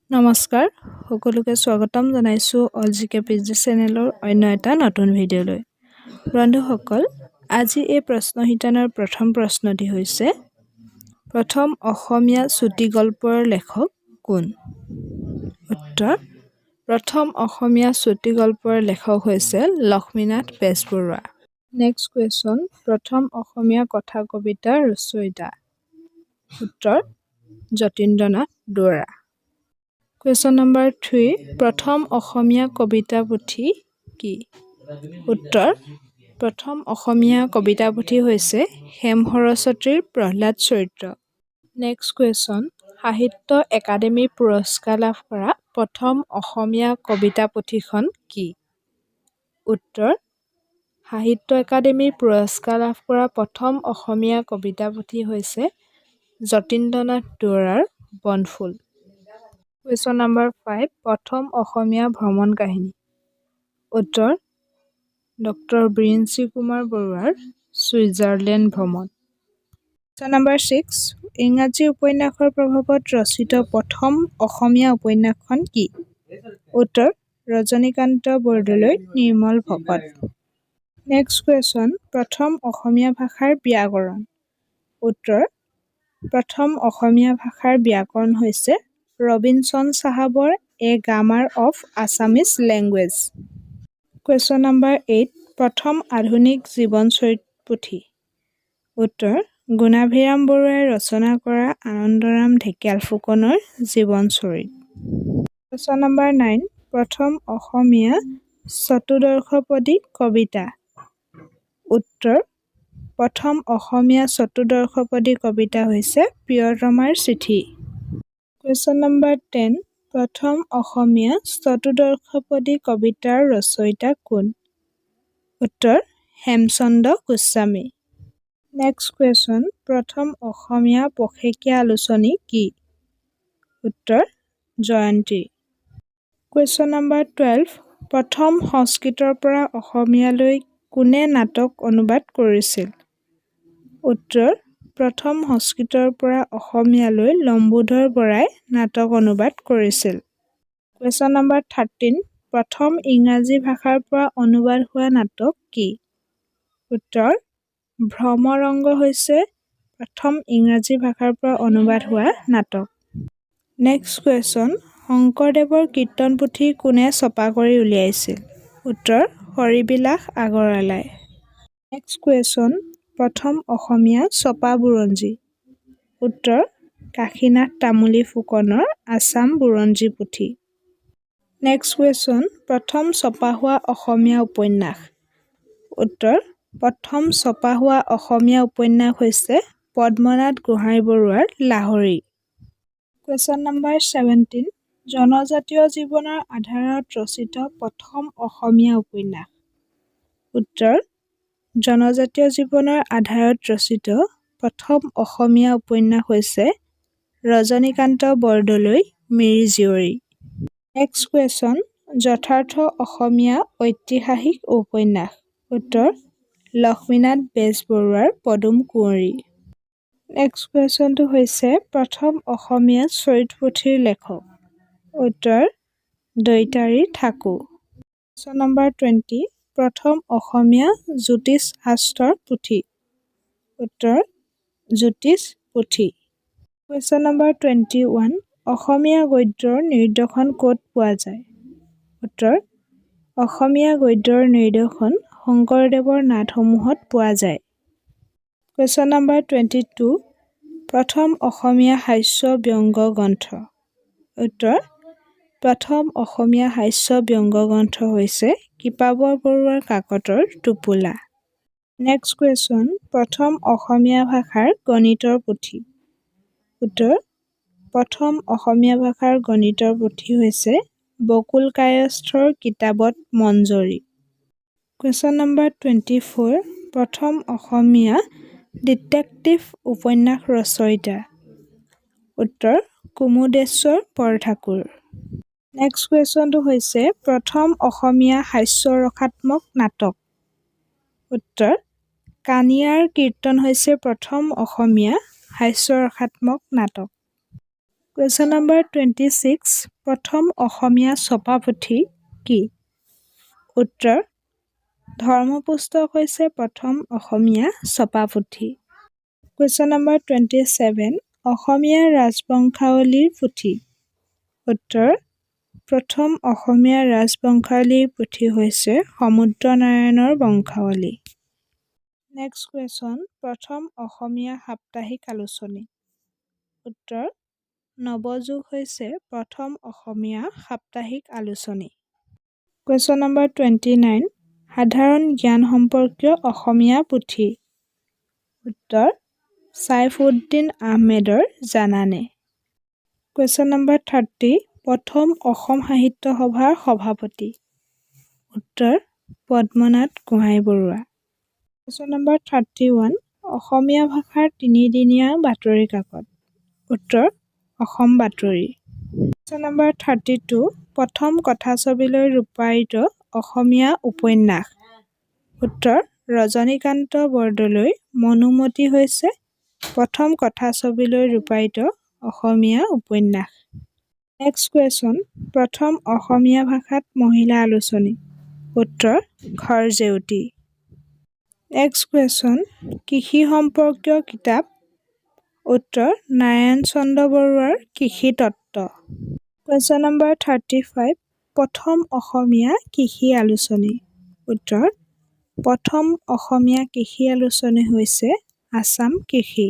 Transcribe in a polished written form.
নমস্কাৰ সকলোকে স্বাগতম জনাইছো অলজিকে পিজি চেনেলৰ অন্য এটা নতুন ভিডিঅ'লৈ। বন্ধুসকল, আজি এই প্ৰশ্ন শিতানৰ প্ৰথম প্ৰশ্নটি হৈছে প্ৰথম অসমীয়া চুটি গল্পৰ লেখক কোন? উত্তৰ: প্ৰথম অসমীয়া চুটি গল্পৰ লেখক হৈছে লক্ষ্মীনাথ বেজবৰুৱা। নেক্সট কুৱেশ্যন, প্ৰথম অসমীয়া কথা কবিতাৰ ৰচয়িতা? উত্তৰ: যতীন্দ্ৰনাথ দুৱৰা। কুৱেশ্যন নম্বৰ 3, প্ৰথম অসমীয়া কবিতা পুথি কি? উত্তৰ: প্ৰথম অসমীয়া কবিতা পুথি হৈছে হেম সৰস্বতীৰ প্ৰহ্লাদ চৰিত্ৰ। নেক্সট কুৱেশ্যন, সাহিত্য একাডেমী পুৰস্কাৰ লাভ কৰা প্ৰথম অসমীয়া কবিতা পুথিখন কি? উত্তৰ: সাহিত্য একাডেমী পুৰস্কাৰ লাভ কৰা প্ৰথম অসমীয়া কবিতা পুথি হৈছে যতীন্দ্ৰনাথ দুৱৰাৰ বনফুল। কুৱেশ্যন নম্বৰ 5, প্ৰথম অসমীয়া ভ্ৰমণ কাহিনী? উত্তৰ: ডক্টৰ বিৰিঞ্চি কুমাৰ বৰুৱাৰ ছুইজাৰলেণ্ড ভ্ৰমণ। কুৱেশ্যন নম্বৰ 6, ইংৰাজী উপন্যাসৰ প্ৰভাৱত ৰচিত প্ৰথম অসমীয়া উপন্যাসখন কি? উত্তৰ: ৰজনীকান্ত বৰদলৈ নিৰ্মল ভকত। নেক্সট কুৱেশ্যন, প্ৰথম অসমীয়া ভাষাৰ ব্যাকৰণ? উত্তৰ: প্ৰথম অসমীয়া ভাষাৰ ব্যাকৰণ হৈছে ৰবিনচন চাহাবৰ a grammar of Assamese language. Question number 8, প্ৰথম আধুনিক জীৱনচৰিত পুথি? উত্তৰ: গুণাভিৰাম বৰুৱাই ৰচনা কৰা আনন্দৰাম ঢেকিয়াল ফুকনৰ জীৱনচৰিত। কুৱেশ্যন নম্বৰ 9, প্ৰথম অসমীয়া চতুৰ্দশপদী কবিতা? উত্তৰ: প্ৰথম অসমীয়া চতুৰ্দশপদী কবিতা হৈছে প্ৰিয়তমাৰ চিঠি। কুৱেশ্যন নম্বৰ 10, প্ৰথম অসমীয়া চতুৰ্দশপদী কবিতাৰ ৰচয়িতা কোন? উত্তৰ: হেমচন্দ্ৰ গোস্বামী। নেক্সট কুৱেশ্যন, প্ৰথম অসমীয়া পষেকীয়া আলোচনী কি? উত্তৰ: জয়ন্তী। কুৱেশ্যন নম্বৰ 12, প্ৰথম সংস্কৃতৰ পৰা অসমীয়ালৈ কোনে নাটক অনুবাদ কৰিছিল? উত্তৰ: প্ৰথম সংস্কৃতৰ পৰা অসমীয়ালৈ লম্বোধৰ বৰাই নাটক অনুবাদ কৰিছিল। কুৱেশ্যন নম্বৰ 13, প্ৰথম ইংৰাজী ভাষাৰ পৰা অনুবাদ হোৱা নাটক কি? উত্তৰ: ভ্ৰমৰংগ হৈছে প্ৰথম ইংৰাজী ভাষাৰ পৰা অনুবাদ হোৱা নাটক। নেক্সট কুৱেশ্যন, শংকৰদেৱৰ কীৰ্তন পুথি কোনে ছপা কৰি উলিয়াইছিল? উত্তৰ: হৰিবিলাস আগৰৱালাই। নেক্সট কুৱেশ্যন, প্ৰথম অসমীয়া ছপা বুৰঞ্জী? উত্তৰ: কাশীনাথ তামুলী ফুকনৰ আছাম বুৰঞ্জী পুথি। নেক্সট কুৱেশ্যন, প্ৰথম ছপা হোৱা অসমীয়া উপন্যাস? উত্তৰ: প্ৰথম ছপা হোৱা অসমীয়া উপন্যাস হৈছে পদ্মনাথ গোহাঞি বৰুৱাৰ লাহৰী। কুৱেশ্যন নম্বৰ 17, জনজাতীয় জীৱনৰ আধাৰত ৰচিত প্ৰথম অসমীয়া উপন্যাস? উত্তৰ: জনজাতীয় জীৱনৰ আধাৰত ৰচিত প্ৰথম অসমীয়া উপন্যাস হৈছে ৰজনীকান্ত বৰদলৈ মিৰি জীয়ৰী। নেক্সট কুৱেশ্যন, যথাৰ্থ অসমীয়া ঐতিহাসিক উপন্যাস? উত্তৰ: লক্ষ্মীনাথ বেজবৰুৱাৰ পদুম কুঁৱৰী। নেক্সট কুৱেশ্যনটো হৈছে প্ৰথম অসমীয়া চৰিত পুথিৰ লেখক? উত্তৰ: দৈতাৰী ঠাকুৰ। কুৱেশ্যন নম্বৰ 20, প্ৰথম অসমীয়া জ্যোতিষ শাস্ত্ৰৰ পুথি? উত্তৰ: জ্যোতিষ পুথি। কুৱেশ্যন নম্বৰ 21, অসমীয়া গদ্যৰ নিদৰ্শন ক'ত পোৱা যায়? উত্তৰ: অসমীয়া গদ্যৰ নিদৰ্শন শংকৰদেৱৰ নাটসমূহত পোৱা যায়। কুৱেশ্যন নম্বৰ 22, প্ৰথম অসমীয়া হাস্য ব্যংগ গ্ৰন্থ? উত্তৰ: প্ৰথম অসমীয়া হাস্য ব্যংগ গ্ৰন্থ হৈছে কৃপাবৰ বৰুৱাৰ কাকতৰ টোপোলা। নেক্সট কুৱেশ্যন, প্ৰথম অসমীয়া ভাষাৰ গণিতৰ পুথি? উত্তৰ: প্ৰথম অসমীয়া ভাষাৰ গণিতৰ পুথি হৈছে বকুল কায়স্থৰ কিতাপত মঞ্জৰী। কুৱেশ্যন নম্বৰ 24, প্ৰথম অসমীয়া ডিটেক্টিভ উপন্যাস ৰচয়িতা? উত্তৰ: কুমুদেশ্বৰ বৰঠাকুৰ। নেক্সট কুৱেশ্যনটো হৈছে প্ৰথম অসমীয়া হাস্যৰসাত্মক নাটক? উত্তৰ: কাণিয়াৰ কীৰ্তন হৈছে প্ৰথম অসমীয়া হাস্যৰসাত্মক নাটক। কুৱেশ্যন নম্বৰ 26 প্ৰথম অসমীয়া ছপা পুথি কি? উত্তৰ ধৰ্মপুস্তক হৈছে প্ৰথম অসমীয়া ছপা পুথি। কুৱেশ্যন নম্বৰ 27 অসমীয়া ৰাজবংশাৱলীৰ পুথি। উত্তৰ প্ৰথম অসমীয়া ৰাজবংশাৱলীৰ পুথি হৈছে সমুদ্ৰনাৰায়ণৰ বংশাৱলী। নেক্সট কুৱেশ্যন প্ৰথম অসমীয়া সাপ্তাহিক আলোচনী। উত্তৰ নৱযুগ হৈছে প্ৰথম অসমীয়া সাপ্তাহিক আলোচনী। কুৱেশ্যন নম্বৰ 29 সাধাৰণ জ্ঞান সম্পৰ্কীয় অসমীয়া পুথি। উত্তৰ ছাইফুদ্দিন আহমেদৰ জানানে। কুৱেশ্যন নম্বৰ 30 প্ৰথম অসম সাহিত্য সভাৰ সভাপতি। উত্তৰ পদ্মনাথ গোহাঞিবৰুৱা। কুৱেশ্যন নম্বৰ 31 অসমীয়া ভাষাৰ তিনিদিনীয়া বাতৰি কাকত। উত্তৰ অসম বাতৰি। কুৱেশ্যন নম্বৰ 32 প্ৰথম কথাছবিলৈ ৰূপায়িত অসমীয়া উপন্যাস। উত্তৰ ৰজনীকান্ত বৰদলৈ মনোমতী হৈছে প্ৰথম কথাছবিলৈ ৰূপায়িত অসমীয়া উপন্যাস। নেক্সট কুৱেশ্যন প্ৰথম অসমীয়া ভাষাত মহিলা আলোচনী। উত্তৰ ঘৰজেউতী। নেক্সট কুৱেশ্যন কৃষি সম্পৰ্কীয় কিতাপ। উত্তৰ নাৰায়ণ চন্দ্ৰ বৰুৱাৰ কৃষি তত্ত্ব। কুৱেশ্যন নম্বৰ 35 প্ৰথম অসমীয়া কৃষি আলোচনী। উত্তৰ প্ৰথম অসমীয়া কৃষি আলোচনী হৈছে আছাম কৃষি।